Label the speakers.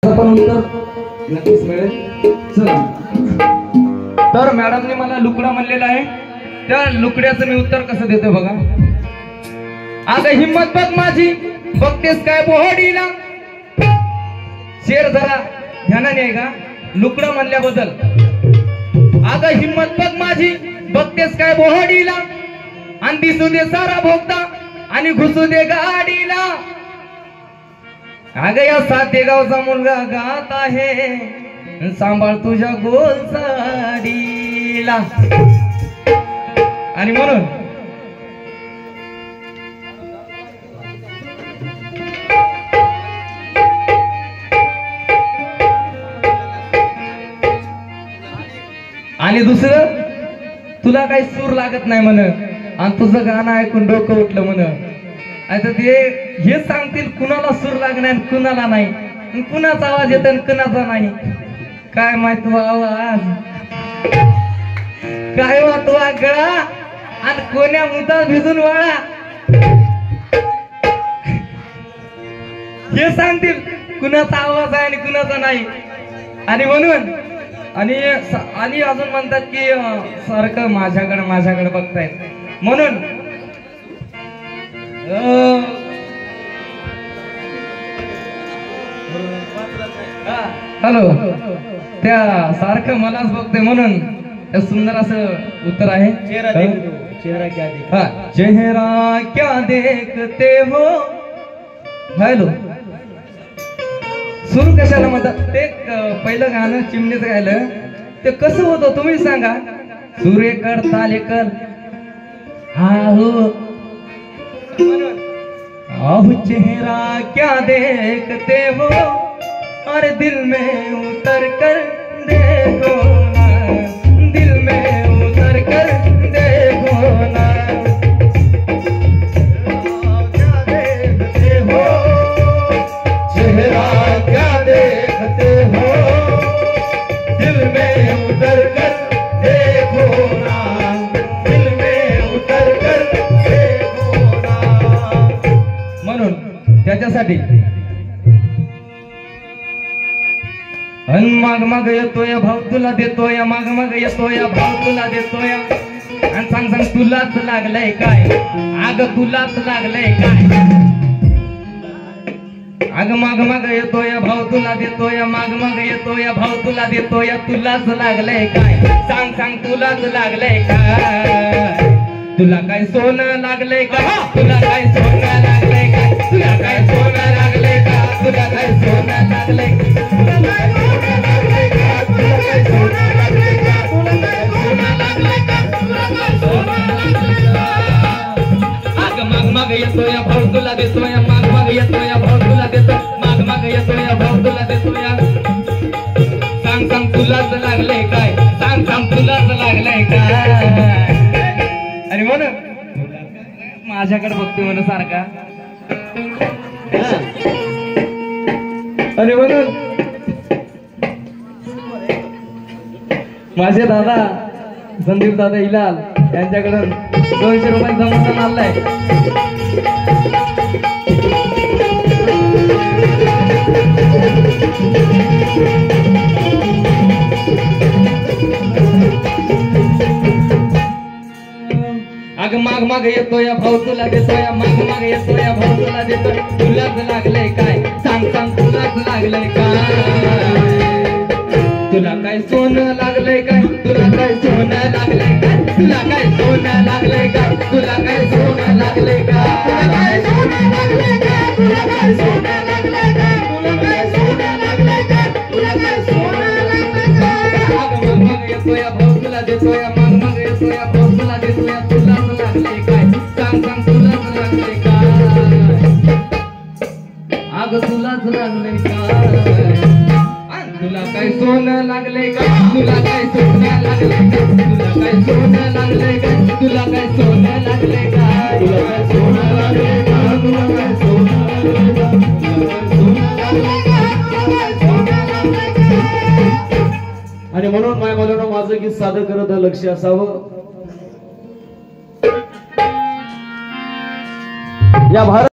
Speaker 1: पण उत्तर नक्कीच मिळेल। चला, तर मॅडमने मला लुकडा म्हणलेला आहे, त्या लुकड्याचं मी उत्तर कसं देतो बघा। अगं हिम्मत बघ माझी, बघतेस काय बोहडीला। शेर जरा ध्यानाने आहे का, लुकडा म्हणल्याबद्दल। अगं हिम्मत बघ माझी, बघतेस काय बोहडीला, आणि दिसू दे सारा भोगता आणि घुसू दे गाडीला। अगं या सातेगावचा मुलगा गात आहे, सांभाळ तुझ्या गोल साडीला। आणि म्हणून आणि दुसरं, तुला काही सूर लागत नाही म्हण, आणि तुझं गाणं ऐकून डोकं उठलं म्हण। आता ते हे सांगतील कुणाला सूर लागणार आणि कुणाला नाही, कुणाचा आवाज येतो आणि कुणाचा नाही। काय माहित आवाज काय वाटतो गळा, आणि कोण्या मुद्दा भिजून वाळा, हे सांगतील कुणाचा आवाज आहे आणि कुणाचा नाही। आणि म्हणून आणि अजून म्हणतात की सारखं माझ्याकडे बघतायत म्हणून। हॅलो, त्या सारखं मलाच बघते म्हणून त्या सुंदर असं उत्तर आहे।
Speaker 2: चेहरा
Speaker 1: क्या देखते हो। हॅलो, सुरू कशाला म्हणतात ते, पहिलं गाणं चिमणीचं गायलं ते कसं होतं तुम्ही सांगा। सूर्यकर तालेकर हा हो, आह चेहरा क्या देखते हो, और दिल में उतर कर देखो ना, दिल में उतर कर देखो ना। क्या देखते हो, चेहरा क्या देखते हो, दिल में उतर कर देखो ना, दिल में उतर कर देखो ना। म्हणून त्याच्यासाठी अन माग येतोय भाव तुला देतोय, माग येतोय भाव तुला देतोय, आणि सांग तुलाच लागलंय काय, आग तुलाच लागलंय काय। अग माग येतोय भाव तुला देतोय, माग येतोय भाव तुला देतोय, तुलाच लागलंय काय, सांग तुलाच लागलंय काय। तुला काय सोनं लागलंय का, तुला काय सोनं लागलंय का, तुला काय सोनं लागलंय का, तुला काय सोनं लागलंय का, तुला काय सोनं लागलंय का, तुला काय सोनं लागलंय का, तुला काय सोनं लागलंय का, तुला काय सोनं लागलंय का। अग माग येतोय भाव तुला देतोय, माग येतोय भाव तुला देतोय, माग येतोय भाव तुला देतोय, सांग तुलाच लागलंय काय, सांग तुलाच लागलंय काय। आणि म्हणून माझ्याकडे बघते म्हणून सारखा, आणि म्हणून माझे दादा संदीप दादा इलाल यांच्याकडून 200 रुपये जमा आणलाय। अग माग येतोय भाऊ तुला देतोय, माग येतोय भाऊ तुला देतोय, तुलाच लागलंय काय, सांग तुलाच लागलंय काय। तुला काय सोनं लागलंय काय, तुला काय सोनं लागलंय काय, तुला काय सोनं लागलंय काय, तुला काय सोनं लागलंय काय, तुला काय सोनं लागलंय काय, तुला काय सोनं लागलंय काय, तुला काय सोनं लागलंय काय, तुला काय सोनं लागलंय काय। अग माग येतोय भाऊ तुला देतोय, माग येतोय भाऊ तुला देतोय, तुलाच लागलंय काय, सांग तुलाच लागलंय काय। अग तुलाच लागलंय काय, तुला काय सोनं लागलंय का, तुला काय सोनं लागलंय का, तुला काय सोनं लागलंय का, तुला काय सोनं लागलंय का, तुला काय सोनं लागलंय का, तुला काय सोनं लागलंय का, तुला काय सोनं लागलंय का, तुला काय सोनं लागलंय का।
Speaker 2: आणि म्हणून माय मुलांनो माझं गीत सादर करत लक्ष असावं। या भारत